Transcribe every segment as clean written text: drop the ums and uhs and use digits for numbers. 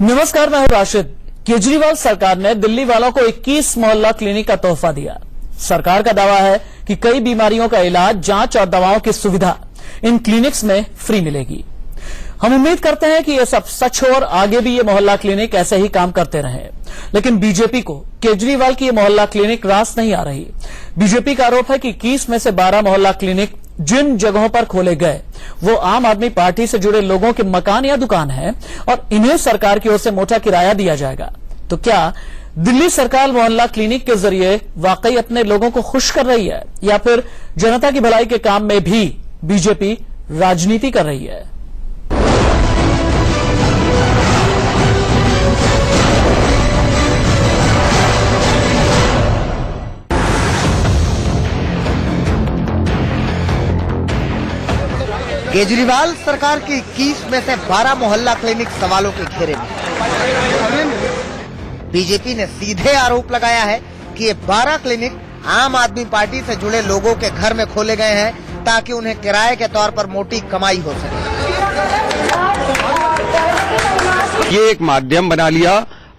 नमस्कार, मैं हूं राशिद। केजरीवाल सरकार ने दिल्ली वालों को 21 मोहल्ला क्लिनिक का तोहफा दिया। सरकार का दावा है कि कई बीमारियों का इलाज, जांच और दवाओं की सुविधा इन क्लिनिक्स में फ्री मिलेगी। हम उम्मीद करते हैं कि यह सब सच हो और आगे भी ये मोहल्ला क्लिनिक ऐसे ही काम करते रहें। लेकिन बीजेपी को केजरीवाल की ये मोहल्ला क्लिनिक रास नहीं आ रही। बीजेपी का आरोप है कि 21 में से 12 मोहल्ला क्लिनिक जिन जगहों पर खोले गए वो आम आदमी पार्टी से जुड़े लोगों के मकान या दुकान है और इन्हें सरकार की ओर से मोटा किराया दिया जाएगा। तो क्या दिल्ली सरकार मोहल्ला क्लिनिक के जरिए वाकई अपने लोगों को खुश कर रही है या फिर जनता की भलाई के काम में भी बीजेपी राजनीति कर रही है? केजरीवाल सरकार की 21 में से 12 मोहल्ला क्लिनिक सवालों के घेरे में। बीजेपी ने सीधे आरोप लगाया है कि ये 12 क्लिनिक आम आदमी पार्टी से जुड़े लोगों के घर में खोले गए हैं ताकि उन्हें किराए के तौर पर मोटी कमाई हो सके। ये एक माध्यम बना लिया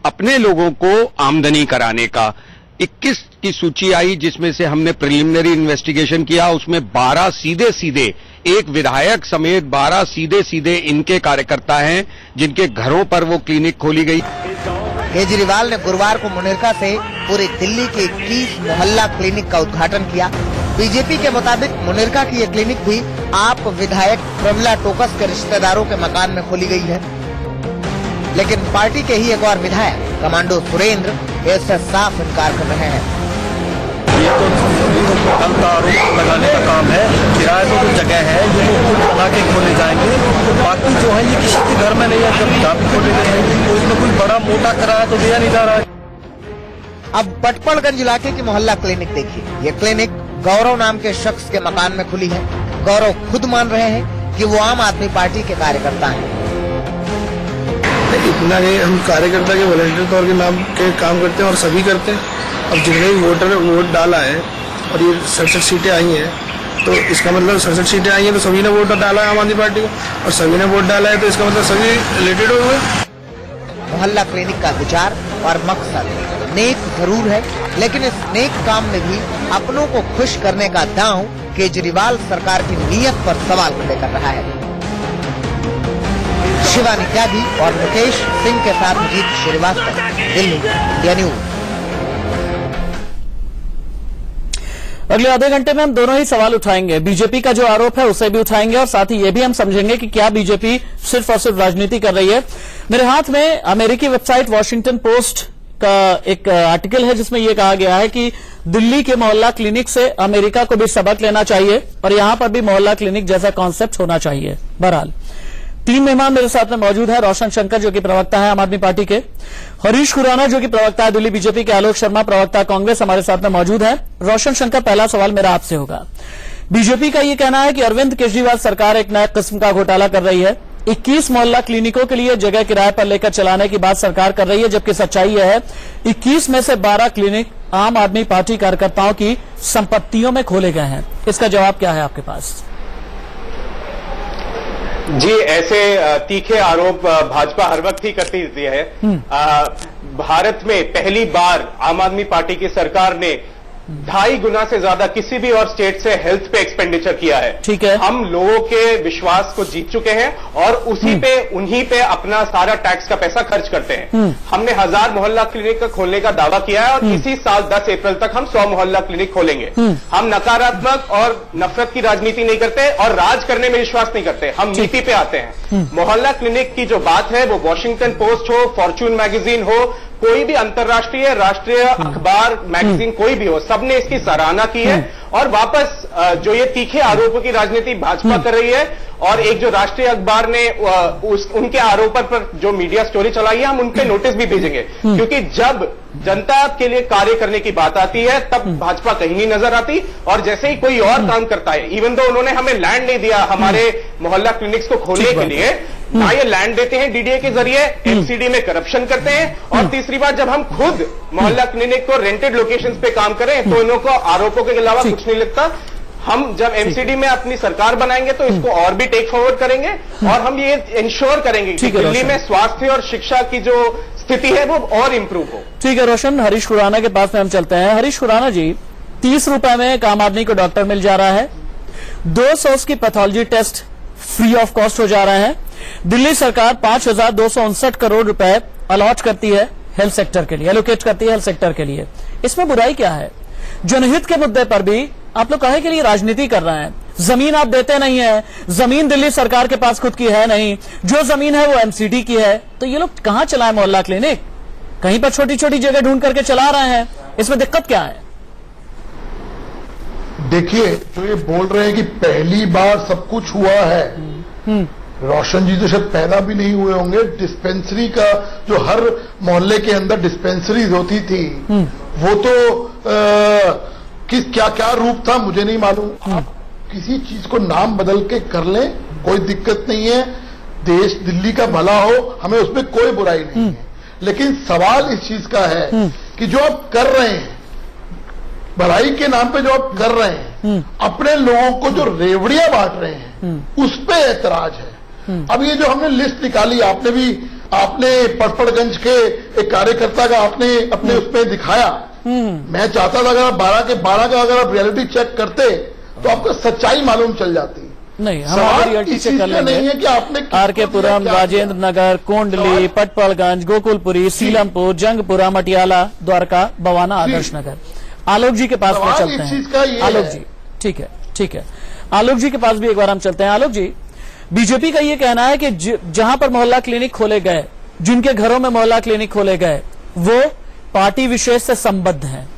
अपने लोगों को आमदनी कराने का। 21 की सूची आई जिसमें से हमने प्रिलिमिनरी इन्वेस्टिगेशन किया, उसमें 12 सीधे सीधे, एक विधायक समेत 12 सीधे सीधे इनके कार्यकर्ता हैं जिनके घरों पर वो क्लिनिक खोली गई। केजरीवाल ने गुरुवार को मुनिरका से पूरी दिल्ली के 21 मोहल्ला क्लिनिक का उद्घाटन किया। बीजेपी के मुताबिक मुनिरका की ये क्लिनिक भी आप विधायक प्रमिला टोकस के रिश्तेदारों के मकान में खोली गई है, लेकिन पार्टी के ही एक और विधायक कमांडो सुरेंद्र इससे साफ इनकार कर रहे हैं। ये तो गलत आरोप लगाने का काम है। किराए तो कुछ जगह है जो खुद बना के खोले जाएंगे, बाकी जो है ये किसी के घर में नहीं है। जब जब खोले गए हैं तो इसमें कोई बड़ा मोटा किराया तो दिया नहीं जा रहा है। अब पटपड़गंज इलाके की मोहल्ला क्लिनिक देखिए। ये क्लिनिक गौरव नाम के शख्स के मकान में खुली है। गौरव खुद मान रहे हैं कि वो आम आदमी पार्टी के कार्यकर्ता हैं। इतना नहीं, हम कार्यकर्ता के वॉलंटियर तौर के नाम के काम करते हैं और सभी करते हैं। अब जितने भी वोटर वोट डाला है और ये 67 सीटें आई हैं, तो इसका मतलब 67 सीटें आई हैं तो सभी ने वोट डाला है आम आदमी पार्टी को, और सभी ने वोट डाला है तो इसका मतलब सभी रिलेटेड हुए। मोहल्ला क्लिनिक का विचार और मकसद नेक जरूर है, लेकिन इस नेक काम में भी अपनों को खुश करने का दांव केजरीवाल सरकार की नीयत पर सवाल खड़े कर रहा है। शिवानी त्यागी और मुकेश सिंह के साथ जीत श्रीवास्तव, दिल्ली, इंडिया न्यूज। अगले आधे घंटे में हम दोनों ही सवाल उठाएंगे। बीजेपी का जो आरोप है उसे भी उठाएंगे और साथ ही ये भी हम समझेंगे कि क्या बीजेपी सिर्फ और सिर्फ राजनीति कर रही है। मेरे हाथ में अमेरिकी वेबसाइट वॉशिंगटन पोस्ट का एक आर्टिकल है जिसमें यह कहा गया है कि दिल्ली के मोहल्ला क्लिनिक से अमेरिका को भी सबक लेना चाहिए और यहां पर भी मोहल्ला क्लिनिक जैसा कॉन्सेप्ट होना चाहिए। बहरहाल 3 मेहमान मेरे साथ में मौजूद है। रोशन शंकर जो कि प्रवक्ता है आम आदमी पार्टी के, हरीश खुराना जो कि प्रवक्ता है दिल्ली बीजेपी के, आलोक शर्मा प्रवक्ता कांग्रेस हमारे साथ में मौजूद है। रोशन शंकर, पहला सवाल मेरा आपसे होगा। बीजेपी का यह कहना है कि अरविंद केजरीवाल सरकार एक नया किस्म का घोटाला कर रही है। 21 मोहल्ला क्लिनिकों के लिए जगह किराए पर लेकर चलाने की बात सरकार कर रही है, जबकि सच्चाई यह है 21 में से 12 क्लिनिक आम आदमी पार्टी कार्यकर्ताओं की संपत्तियों में खोले गए हैं। इसका जवाब क्या है आपके पास? जी, ऐसे तीखे आरोप भाजपा हर वक्त ही करती रहती है। भारत में पहली बार आम आदमी पार्टी की सरकार ने 2.5 गुना से ज्यादा किसी भी और स्टेट से हेल्थ पे एक्सपेंडिचर किया है। ठीक है, हम लोगों के विश्वास को जीत चुके हैं और उसी पे, उन्हीं पे अपना सारा टैक्स का पैसा खर्च करते हैं। हमने 1000 मोहल्ला क्लिनिक का खोलने का दावा किया है और इसी साल 10 अप्रैल तक हम 100 मोहल्ला क्लिनिक खोलेंगे। हम नकारात्मक और नफरत की राजनीति नहीं करते और राज करने में विश्वास नहीं करते, हम नीति पे आते हैं। मोहल्ला क्लिनिक की जो बात है वो वॉशिंगटन पोस्ट हो, फॉर्च्यून मैगजीन हो, कोई भी अंतर्राष्ट्रीय राष्ट्रीय अखबार मैगजीन कोई भी हो, सबने इसकी सराहना की है। और वापस जो ये तीखे आरोपों की राजनीति भाजपा कर रही है और एक जो राष्ट्रीय अखबार ने उनके आरोपों पर जो मीडिया स्टोरी चलाई है, हम उन पे नोटिस भी भेजेंगे, क्योंकि जब जनता के लिए कार्य करने की बात आती है तब भाजपा कहीं नहीं नजर आती। और जैसे ही कोई और काम करता है, इवन दो उन्होंने हमें लैंड नहीं दिया हमारे मोहल्ला क्लिनिक्स को खोलने के लिए, ना ये लैंड देते हैं डीडीए के जरिए, एमसीडी में करप्शन करते हैं, और तीसरी बात जब हम खुद मोहल्ला क्लिनिक को रेंटेड लोकेशंस पे काम करें तो इन्हों को आरोपों के अलावा कुछ नहीं लगता। हम जब एमसीडी में अपनी सरकार बनाएंगे तो इसको और भी टेक फॉरवर्ड करेंगे और हम ये इंश्योर करेंगे कि ठीक है, दिल्ली रोशन। में स्वास्थ्य और शिक्षा की जो स्थिति है वो और इंप्रूव हो। ठीक है रोशन, हरीश खुराना के पास में हम चलते हैं। हरीश खुराना जी, 30 रुपए में एक आम आदमी को डॉक्टर मिल जा रहा है, 200 की pathology test free of cost हो जा रहे हैं। दिल्ली सरकार 5,259 करोड़ रुपए अलॉट करती है हेल्थ सेक्टर के लिए, एलोकेट करती है हेल्थ सेक्टर के लिए। इसमें बुराई क्या है? जनहित के मुद्दे पर भी आप लोग काहे के लिए राजनीति कर रहे हैं? जमीन आप देते नहीं है, जमीन दिल्ली सरकार के पास खुद की है नहीं, जो जमीन है वो एमसीडी की है, तो ये लोग कहां चलाए मोहल्ला क्लिनिक? कहीं पर छोटी छोटी जगह ढूंढ करके चला रहे हैं, इसमें दिक्कत क्या है? देखिए, जो ये बोल रहे हैं कि पहली बार सब कुछ हुआ है, रोशन जी तो शायद पैदा भी नहीं हुए होंगे। डिस्पेंसरी का जो हर मोहल्ले के अंदर डिस्पेंसरीज होती थी, वो तो किस क्या क्या रूप था मुझे नहीं मालूम। आप किसी चीज को नाम बदल के कर लें, कोई दिक्कत नहीं है। देश दिल्ली का भला हो, हमें उसमें कोई बुराई नहीं है। लेकिन सवाल इस चीज का है कि जो आप कर रहे हैं, भलाई के नाम पे जो आप कर रहे हैं, अपने लोगों को जो रेवड़ियां बांट रहे हैं, उस पे ऐतराज है। अब ये जो हमने लिस्ट निकाली, आपने पटपड़गंज के एक कार्यकर्ता का आपने अपने उस पे दिखाया। मैं चाहता था अगर 12 के 12 का अगर आप रियलिटी चेक करते तो आपको सच्चाई मालूम चल जाती। नहीं, हम सवाल रियलिटी इस चेक चीज कर का नहीं लेंगे। है कि आपने आरकेपुरम, राजेंद्र नगर, कोंडली, पटपड़गंज, गोकुलपुरी, सीलमपुर, जंगपुरा, मटियाला, द्वारका, बवाना, आदर्श नगर। आलोक जी के पास में सवाल चलते इस चीज हैं। का ये आलोक है। जी, ठीक है, आलोक जी के पास भी एक बार हम चलते हैं। आलोक जी, बीजेपी का ये कहना है कि जहां पर मोहल्ला क्लिनिक खोले गए, जिनके घरों में मोहल्ला क्लिनिक खोले गए, वो पार्टी विशेष से संबद्ध हैं।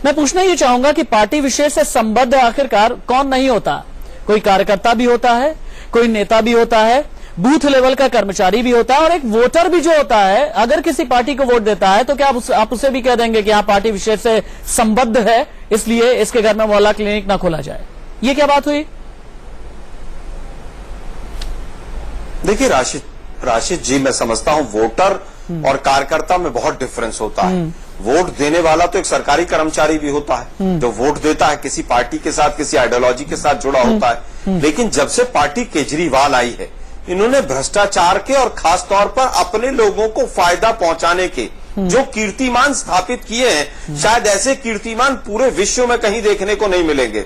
मैं पूछना ये चाहूंगा कि पार्टी विशेष से संबद्ध आखिरकार कौन नहीं होता? कोई कार्यकर्ता भी होता है, कोई नेता भी होता है, बूथ लेवल का कर्मचारी भी होता है, और एक वोटर भी जो होता है, अगर किसी पार्टी को वोट देता है तो क्या आप उसे भी कह देंगे कि हाँ पार्टी विशेष से संबद्ध है, इसलिए इसके घर में मोहल्ला क्लिनिक ना खोला जाए? ये क्या बात हुई? देखिए राशिद जी, मैं समझता हूं वोटर और कार्यकर्ता में बहुत डिफरेंस होता है। वोट देने वाला तो एक सरकारी कर्मचारी भी होता है जो वोट देता है, किसी पार्टी के साथ, किसी आइडियोलॉजी के साथ जुड़ा होता है। लेकिन जब से पार्टी केजरीवाल आई है, इन्होंने भ्रष्टाचार के और खास तौर पर अपने लोगों को फायदा पहुंचाने के जो कीर्तिमान स्थापित किए हैं, शायद ऐसे कीर्तिमान पूरे विश्व में कहीं देखने को नहीं मिलेंगे।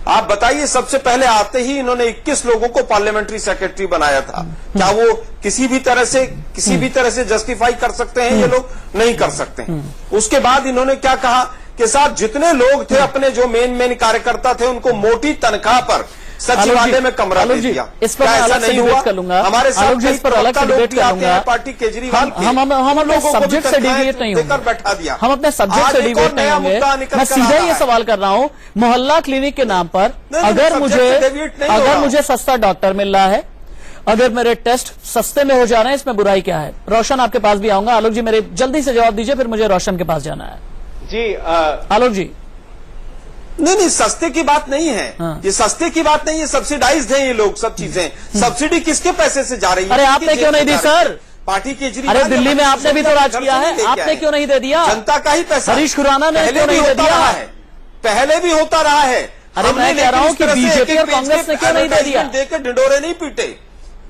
आप बताइए, सबसे पहले आते ही इन्होंने 21 लोगों को पार्लियामेंट्री सेक्रेटरी बनाया था। क्या वो किसी भी तरह से जस्टिफाई कर सकते हैं? ये लोग नहीं कर सकते हैं। उसके बाद इन्होंने क्या कहा कि साहब जितने लोग थे, अपने जो मेन कार्यकर्ता थे, उनको मोटी तनख्वाह पर सचिवालय में कमरा दे दिया। इस पर मैं अलग से डिबेट कर लूंगा। हमारे साथ इस पर अलग से डिबेट कर लूंगा। पार्टी केजरीवाल हम अपने सब्जेक्ट से डिविएट नहीं होंगे। बैठा दिया। हम अपने सब्जेक्ट से डिविएट नहीं होंगे। मैं सीधा ये सवाल कर रहा हूं, मोहल्ला क्लिनिक के नाम पर अगर मुझे सस्ता डॉक्टर मिल रहा है, अगर मेरे टेस्ट सस्ते में हो जा रहे हैं, इसमें बुराई क्या है? रोशन आपके पास भी आऊंगा। आलोक जी मेरे जल्दी से जवाब दीजिए, फिर मुझे रोशन के पास जाना है। जी आलोक जी, नहीं, सस्ते की बात नहीं है। हाँ। ये सस्ते की बात नहीं है, सब्सिडाइज्ड है ये लोग सब चीजें। सब्सिडी किसके पैसे से जा रही है? अरे आपने क्यों नहीं दी सर? पार्टी केजरीवाल। अरे दिल्ली में आपने भी तो राज किया है, आपने क्यों नहीं दे दिया? जनता का ही पैसा। हरीश खुराना ने क्यों नहीं दे दिया? पहले भी होता रहा है। अरे मैं कह रहा हूं कि बीजेपी और कांग्रेस ने क्यों नहीं दे दिया? देकर ढिंडोरे नहीं पीटे।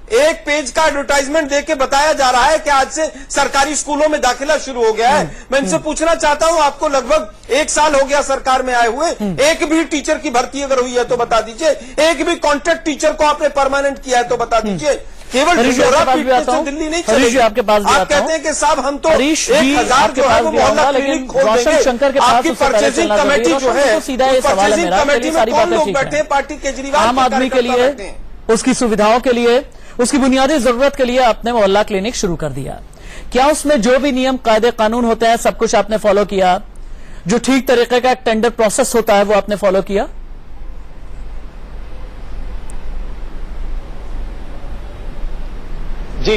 एक पेज का एडवर्टाइजमेंट देके बताया जा रहा है कि आज से सरकारी स्कूलों में दाखिला शुरू हो गया है। मैं इनसे पूछना चाहता हूं, आपको लगभग 1 साल हो गया सरकार में आए हुए, एक भी टीचर की भर्ती अगर हुई है तो बता दीजिए। एक भी कॉन्ट्रैक्ट टीचर को आपने परमानेंट किया है तो बता दीजिए। केवल ढिंडोरा पीटने से दिल्ली नहीं चलेगी। आपके पास भी आप कहते हैं कि साहब हम तो 1000 जो है वो मोहल्ला क्लिनिक खोल देंगे। आपकी परचेजिंग कमेटी जो है, परचेजिंग कमेटी में कौन लोग बैठे हैं? पार्टी केजरीवाल आम आदमी के लिए, उसकी सुविधाओं के लिए, उसकी बुनियादी जरूरत के लिए आपने मोहल्ला क्लिनिक शुरू कर दिया। क्या उसमें जो भी नियम कायदे कानून होते हैं सब कुछ आपने फॉलो किया? जो ठीक तरीके का टेंडर प्रोसेस होता है वो आपने फॉलो किया? जी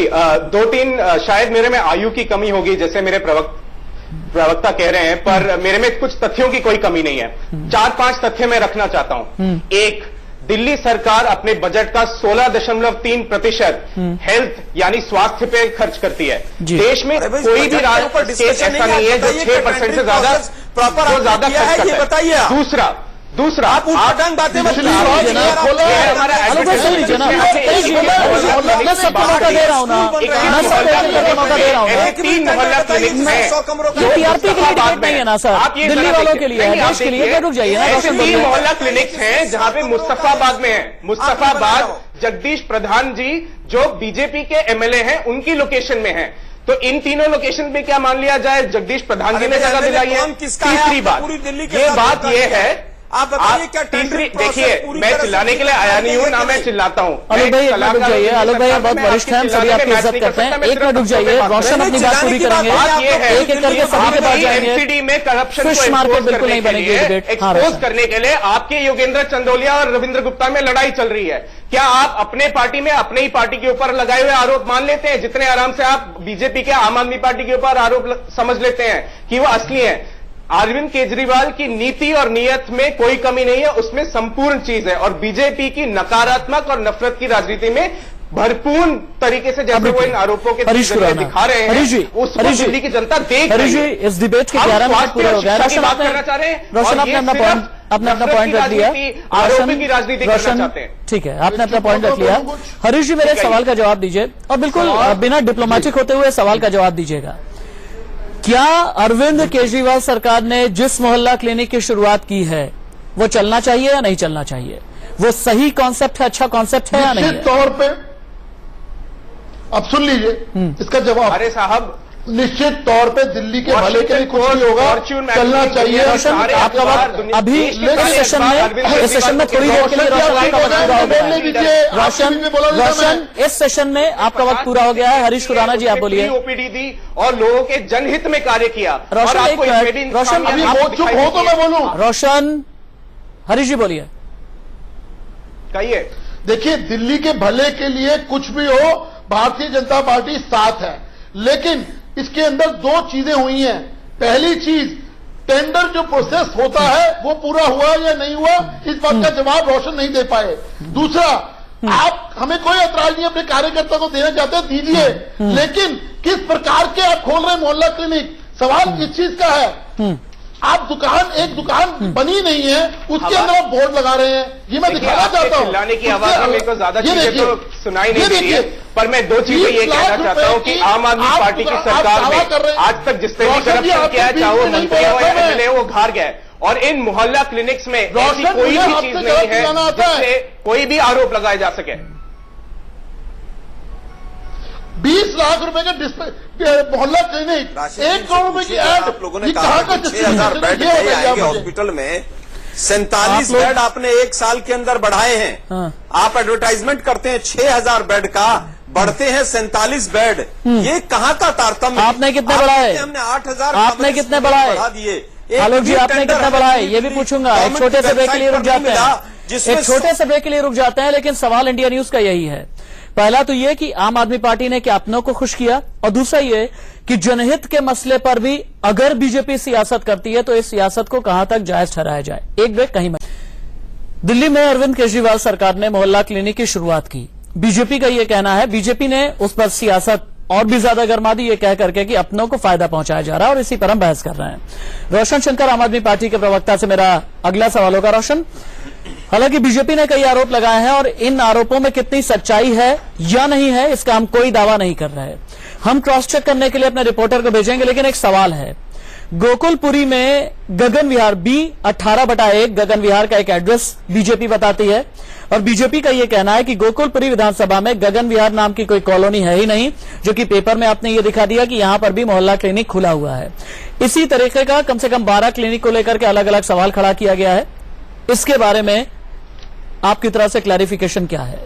2-3 शायद मेरे में आयु की कमी होगी, जैसे मेरे प्रवक्ता कह रहे हैं, पर मेरे में कुछ तथ्यों की कोई कमी नहीं है। 4-5 तथ्य मैं रखना चाहता हूं। एक, दिल्ली सरकार अपने बजट का 16.3% हेल्थ यानी स्वास्थ्य पे खर्च करती है। देश में कोई भी राज्य ऐसा नहीं है जो 6% से ज्यादा खर्च करता है। दूसरा, दूसरा आप उठपटांग बातें मत पिछली कीजिए। बार ये हमारा अलग भाई सुन लीजिए ना, मैं सबको मौका दे रहा हूँ ना, मैं सबको मौका दे रहा हूँ ना। 3 मोहल्ला क्लिनिक है। 100 कमरों का ये टीआरपी के लिए डिबेट नहीं है ना सर, आप ये दिल्ली जरा वालों देखिए। के लिए है, नहीं, आप देश के लिए। देखिए, रुक जाइए ना, ऐसे रोशन 3 बोलिए। मोहल्ला क्लिनिक्स हैं जहां पे मुस्तफाबाद में है। मुस्तफाबाद जगदीश प्रधान जी जो बीजेपी के एमएलए हैं उनकी लोकेशन में है। तो इन तीनों लोकेशन पे क्या मान लिया जाए जगदीश प्रधान जी ने अरे जगह भाई, दिलाई है। कौन किसका है? तीसरी आपने बात, पूरी दिल्ली के ये साथ बात धोखा ये किया। है, आप बताइए क्या तीसरी टेंडरिंग प्रोसेस देखिए, पूरी मैं तरह से चिल्लाने के लिए आया नहीं हूं ना, मैं चिल्लाता हूं। आलोक भाई एक मिनट रुक जाइए, आलोक भाई आप बहुत वरिष्ठ हैं, हम सभी आपकी इज्जत करते हैं। एक मिनट रुक जाइए, रोशन अपनी बात पूरी करेंगे, एक एक करके सभी के पास जाएंगे। एमसीडी में करप्शन को फिश मार्केट एक्सपोज बिल्कुल नहीं करने के बनेगी लिए, डिबेट। हाँ, एक्सपोज रोशन। करने के लिए आपके योगेंद्र चंदोलिया और रविंद्र गुप्ता में लड़ाई चल रही है। क्या आप अपने पार्टी में अपने ही पार्टी के ऊपर लगाए हुए आरोप मान लेते हैं जितने आराम से आप बीजेपी के आम आदमी पार्टी के ऊपर आरोप समझ लेते हैं कि वो असली है? अरविंद केजरीवाल की नीति और नीयत में कोई कमी नहीं है, उसमें संपूर्ण चीज है। और बीजेपी की नकारात्मक और नफरत की राजनीति में भरपूर तरीके से जैसे वो इन आरोपों के हरीश जरिए खुराना, दिखा रहे हरीश जी, हैं, उसको हरीश जी, दिल्ली की जनता देख हरीश रही जी, है। इस डिबेट के हम 11 मिनट स्वास्थ्य पूरे और हो गए। शिक्षा की रोशन बात आपने करना चाह रहे हैं, रोशन और आपने ये अपना सिर्फ पॉइंट अपना नफरत पॉइंट की रख लिया। राजनीति, आरोपी की राजनीति करना रोशन चाहते हैं। ठीक है, आपने अपना पॉइंट रख लिया। हरीश जी मेरे सवाल का जवाब दीजिए और बिल्कुल बिना डिप्लोमेटिक होते हुए सवाल का जवाब दीजिएगा। क्या अरविंद केजरीवाल सरकार ने जिस मोहल्ला क्लिनिक की शुरुआत की है वो चलना चाहिए या नहीं चलना चाहिए? वो सही कॉन्सेप्ट है, अच्छा कॉन्सेप्ट है या नहीं निश्चित है? तौर पे अब सुन लीजिए इसका जवाब। अरे साहब, निश्चित तौर पे दिल्ली के भले के लिए कुछ नहीं होगा, फॉर्च्यून चलना चाहिए। रोशन आपका वक्त अभी इस सेशन में थोड़ी देर के लिए रोशन आपका वक्त पूरा हो गया है। रोशन इस सेशन में आपका वक्त पूरा हो गया है। हरीश खुराना जी आप बोलिए। ओपीडी दी और लोगों के जनहित में कार्य किया। रोशन, और आपको एक मिनट, इसमें भी रोशन, अभी इंसानियत वो चुप दिखाई हो तो देती मैं है। बोलूं। रोशन, हरीश जी बोलिए। कहिए। देखिए, दिल्ली के भले के लिए कुछ भी हो, भारतीय जनता पार्टी साथ है, लेकिन इसके अंदर दो चीजें हुई हैं। पहली चीज, टेंडर जो प्रोसेस होता है वो पूरा हुआ या नहीं हुआ, इस बात का जवाब रोशन नहीं दे पाए। दूसरा, आप हमें कोई ऐतराज नहीं, अपने कार्यकर्ता को देना चाहते हैं दीजिए, लेकिन किस प्रकार के आप खोल रहे हैं मोहल्ला क्लिनिक, सवाल इस चीज का है। आप एक दुकान बनी नहीं है, उसके अंदर आप बोर्ड लगा रहे हैं, ये मैं दिखाना चाहता हूँ। चिल्लाने की आवाज में मेरे को ज्यादा ये चीजें देखिए, तो सुनाई नहीं ये दे रही है, देखिए, पर मैं दो चीजें ये 20 कहना लाख चाहता हूँ कि रुपए आम आदमी आप पार्टी की आप सरकार दावा कर रहे में हैं। आज तक जिसने भी रोशन जी, करप्शन आपके किया है, बीच चाहे वो में नहीं मंत्री हो बोला या था मैं। एमएलए हो, वो हार गया है। और इन मोहल्ला क्लिनिक्स में ऐसी रोशन, कोई मुझे भी आपसे चीज जवाब नहीं है दिलाना आता है। जिससे कोई भी आरोप लगाया जा सके। 20 लाख रुपए का मोहल्ला क्लिनिक, 1 करोड़ रुपए की एड, आप लोगों ने ये कहा कहाँ का कि 6,000 बेड ये नए बताइए आएंगे आप मुझे। हॉस्पिटल में। 47 आप लोग- बेड आपने 1 साल के अंदर बढ़ाए हैं। हाँ। आप एडवर्टाइजमेंट करते हैं 6,000 बेड का, बढ़ते हैं 47 बेड। ये कहाँ का तारतम्य? आपने कितने बढ़ाए? हमने 8,000 आपने कितने बढ़ाए? बढ़ा दिए। आलोक जी आपने कितने बढ़ाए ये भी पूछूंगा। एक छोटे से ब्रेक के लिए रुक जाते हैं, एक छोटे से ब्रेक के लिए रुक जाते हैं, लेकिन सवाल इंडिया न्यूज का यही है। पहला तो ये कि आम आदमी पार्टी ने क्या अपनों को खुश किया, और दूसरा ये कि जनहित के मसले पर भी अगर बीजेपी सियासत करती है तो इस सियासत को कहां तक जायज ठहराया जाए। एक ब्रेक कहीं मत। दिल्ली में अरविंद केजरीवाल सरकार ने मोहल्ला क्लिनिक की शुरुआत की। बीजेपी का यह कहना है, बीजेपी ने उस पर सियासत और भी ज्यादा गर्मा दी, ये कह करके कि अपनों को फायदा पहुंचाया जा रहा है, और इसी पर हम बहस कर रहे हैं। रोशन शंकर, आम आदमी पार्टी के प्रवक्ता से मेरा अगला सवाल होगा। रोशन, हालांकि बीजेपी ने कई आरोप लगाए हैं और इन आरोपों में कितनी सच्चाई है या नहीं है इसका हम कोई दावा नहीं कर रहे। हम क्रॉस चेक करने के लिए अपने रिपोर्टर को भेजेंगे, लेकिन एक सवाल है। गोकुलपुरी में गगन विहार B18/1 गगन विहार का एक एड्रेस बीजेपी बताती है, और बीजेपी का यह कहना है कि गोकुलपुरी विधानसभा में गगन विहार नाम की कोई कॉलोनी है ही नहीं, जो कि पेपर में आपने ये दिखा दिया कि यहां पर भी मोहल्ला क्लिनिक खुला हुआ है। इसी तरीके का कम से कम 12 क्लिनिक को लेकर के अलग अलग सवाल खड़ा किया गया है। इसके बारे में आपकी तरफ से क्लैरिफिकेशन क्या है?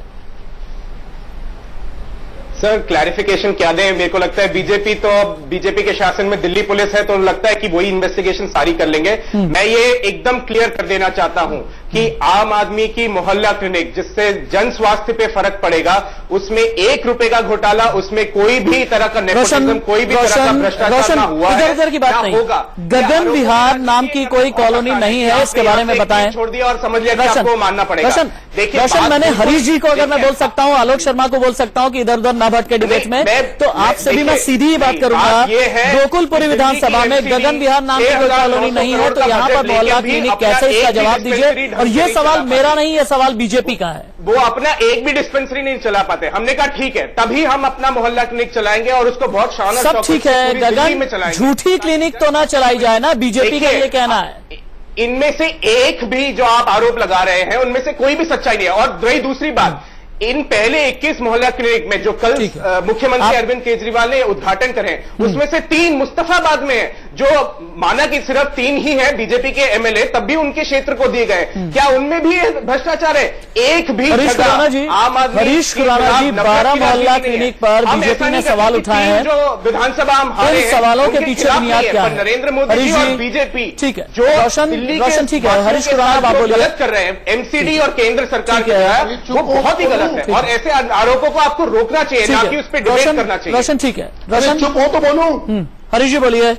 सर, क्लैरिफिकेशन क्या दें? मेरे को लगता है बीजेपी के शासन में दिल्ली पुलिस है, तो लगता है कि वही इन्वेस्टिगेशन सारी कर लेंगे। मैं ये एकदम क्लियर कर देना चाहता हूं कि आम आदमी की मोहल्ला क्लिनिक जिससे जन स्वास्थ्य पे फर्क पड़ेगा, उसमें 1 रुपए का घोटाला, उसमें कोई भी तरह का नेपोटिज्म, कोई भी तरह का भ्रष्टाचार ना हुआ है, इधर की बात ना नहीं होगा। गगन विहार नाम की कोई कॉलोनी नहीं है, इसके बारे में बताएं। छोड़ दिया और समझ लिया कि आपको मानना पड़ेगा। देखिए रोशन, मैंने हरीश जी को अगर मैं बोल सकता हूं, आलोक शर्मा को बोल सकता हूं कि इधर उधर ना भटके डिबेट में, तो आपसे भी मैं सीधी ही बात करूंगा। गोकुलपुरी विधानसभा में गगन विहार नाम की कोई कॉलोनी नहीं है, तो यहां पर मोहल्ला क्लिनिक कैसे, इसका जवाब दीजिए। और ये सवाल मेरा नहीं, ये सवाल बीजेपी का है। वो अपना एक भी डिस्पेंसरी नहीं चला पाते। हमने कहा ठीक है, तभी हम अपना मोहल्ला क्लिनिक चलाएंगे और उसको बहुत शानदार सब ठीक है, गगन झूठी क्लिनिक तो ना चलाई जाए ना, बीजेपी का ये कहना है। इनमें से एक भी जो आप आरोप लगा रहे हैं उनमें से कोई भी सच्चाई नहीं है। और रही दूसरी बात, इन पहले 21 मोहल्ला क्लिनिक में जो कल मुख्यमंत्री अरविंद केजरीवाल ने उद्घाटन करे, उसमें से 3 मुस्तफाबाद में है। जो माना कि सिर्फ 3 ही है बीजेपी के एमएलए, तब भी उनके क्षेत्र को दिए गए। क्या उनमें भी भ्रष्टाचार है? एक भी हरीश खुराना जी 12 मोहल्ला क्लिनिक पर बीजेपी ने सवाल उठाए हैं। जो विधानसभा हम हारे हैं, सवालों के पीछे बुनियाद क्या है? नरेंद्र मोदी और बीजेपी ठीक है, जो रोशन ठीक है, हरीश खुराना आप बोलिए। गलत कर रहे हैं एमसीडी और केंद्र सरकार के साथ, वो बहुत ही गलत है। और ऐसे आरोपों को आपको रोकना चाहिए, ना कि उस पर डिबेट करना चाहिए। रोशन ठीक है, रोशन चुप हो तो बोलो। हरीश जी बोलिए।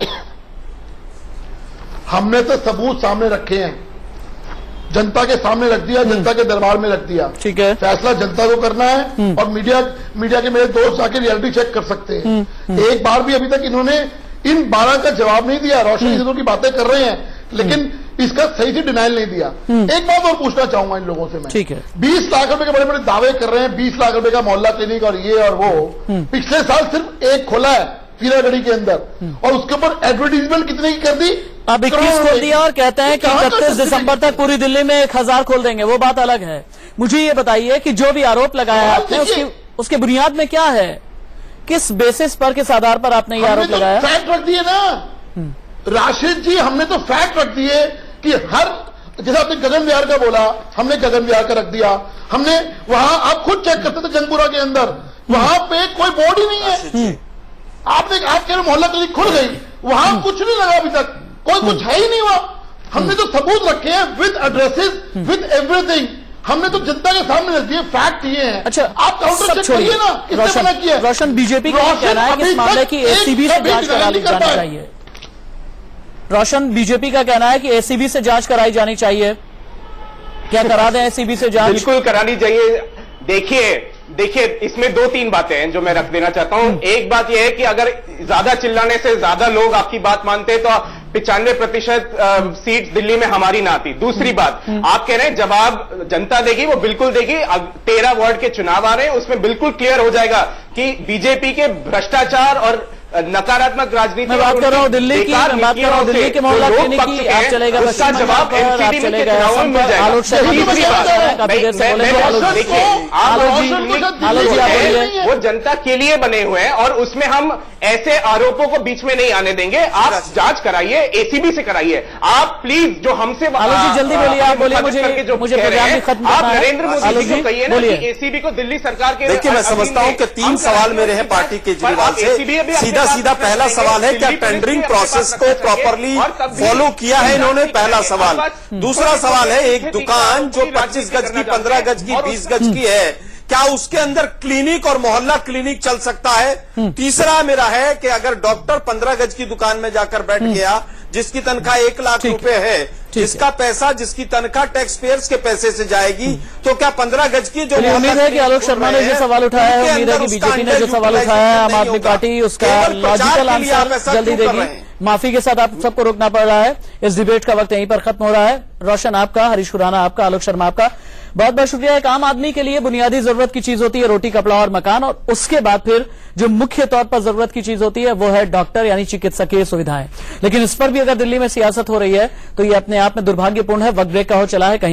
हमने तो सबूत सामने रखे हैं, जनता के सामने रख दिया, जनता के दरबार में रख दिया। ठीक है, फैसला जनता को करना है। और मीडिया के मेरे दोस्त आके रियलिटी चेक कर सकते हैं। एक बार भी अभी तक इन्होंने इन 12 का जवाब नहीं दिया। रोशन की बातें कर रहे हैं, लेकिन इसका सही से डिनाइल नहीं दिया। एक बात और पूछना चाहूंगा इन लोगों से मैं। ठीक है, 20 लाख रुपए के बड़े बड़े दावे कर रहे हैं, 20 लाख रुपए का मोहल्ला क्लिनिक और ये और वो। पिछले साल सिर्फ एक खोला है पीरागढ़ी के अंदर, और उसके ऊपर एडवर्टीजमेंट कितने की कर दी? अब 21 खोल दिया और कहते हैं कि 31 दिसंबर तक पूरी दिल्ली में 1000 खोल देंगे। वो बात अलग है। मुझे ये बताइए कि जो भी आरोप लगाया आपने, उसकी बुनियाद में क्या है? किस बेसिस पर, किस आधार पर आपने ये आरोप लगाया? फैक्ट रख दिए ना राशिद जी, हमने तो फैक्ट रख दिए कि हर, जैसे आपने गगन विहार का बोला, हमने गगन विहार का रख दिया। हमने वहां, आप खुद चेक करते थे जंगपुरा के अंदर, वहां पे कोई बोर्ड ही नहीं है। आप कह रहे मोहल्ला क्लिनिक खुल गई, वहां कुछ नहीं लगा अभी तक, कोई कुछ है ही नहीं वहां। हमने तो सबूत रखे हैं विद एड्रेसेस, विद एवरीथिंग। हमने तो जनता के सामने रख दिए, फैक्ट ये है। अच्छा, आप काउंटर चेक करिए ना, किसने मना किया? रोशन, बीजेपी का कहना है कि इस मामले की एसीबी से जांच कराई जानी चाहिए। रोशन, बीजेपी का कहना है कि एसीबी से जांच कराई जानी चाहिए। क्या करा दें एसीबी से जांच? बिल्कुल करानी चाहिए। देखिए, इसमें 2-3 बातें हैं जो मैं रख देना चाहता हूं। एक बात यह है कि अगर ज्यादा चिल्लाने से ज्यादा लोग आपकी बात मानते हैं, तो 95% सीट दिल्ली में हमारी ना आती। दूसरी बात, आप कह रहे हैं जवाब जनता देगी, वो बिल्कुल देगी। 13 वार्ड के चुनाव आ रहे हैं, उसमें बिल्कुल क्लियर हो जाएगा कि बीजेपी के भ्रष्टाचार और नकारात्मक राजनीति। मैं बात कर रहा हूं दिल्ली की, मैं बात कर रहा हूं दिल्ली के मोहल्ला क्लिनिक की। आप चलेगा उसका जवाब एमसीडी में चुनाव में मिल जाएगा। आलोक शर्मा काफी देर से बोले। आलोक जी आप बोलिए। वो जनता के लिए बने हुए हैं और उसमें हम ऐसे आरोपों को बीच में नहीं आने देंगे। आप जांच कराइए, एसीबी से कराइए। आप प्लीज जो हमसे, आलोक जी जल्दी बोलिए, आप बोलिए। मुझे प्रोग्राम भी खत्म करना है। आप नरेंद्र मोदी जी को कहिए ना कि एसीबी को दिल्ली सरकार के। देखिए, मैं समझता हूं कि 3 सवाल मेरे हैं पार्टी केजरीवाल से। सीधा पहला सवाल है, क्या टेंडरिंग प्रोसेस को प्रॉपरली फॉलो किया है इन्होंने? पहला सवाल। दूसरा सवाल है, एक दुकान जो 25 गज की, 15 गज की, 20 गज की है, क्या उसके अंदर क्लिनिक और मोहल्ला क्लिनिक चल सकता है? तीसरा मेरा है कि अगर डॉक्टर 15 गज की दुकान में जाकर बैठ गया, जिसकी तनख्वाह 1 लाख रुपए है, जिसका पैसा, जिसकी तनख्वाह टैक्स पेयर्स के पैसे से जाएगी, तो क्या 15 गज की जो उम्मीद है कि आलोक शर्मा ने जो सवाल उठाया है, उम्मीद है कि बीजेपी ने जो सवाल उठाया है, आम आदमी पार्टी उसका लॉजिकल आंसर जल्दी देगी। माफी के साथ आप सबको रोकना पड़ रहा है। इस डिबेट का वक्त यहीं पर खत्म हो रहा है। रोशन आपका, हरीश खुराना आपका, आलोक शर्मा आपका बहुत बहुत शुक्रिया। एक आम आदमी के लिए बुनियादी जरूरत की चीज होती है रोटी, कपड़ा और मकान, और उसके बाद फिर जो मुख्य तौर पर जरूरत की चीज होती है वो है डॉक्टर यानी चिकित्सकीय सुविधाएं। लेकिन इस पर भी अगर दिल्ली में सियासत हो रही है तो ये अपने आप में दुर्भाग्यपूर्ण है। वक्त ब्रेक का हो चला है, कहीं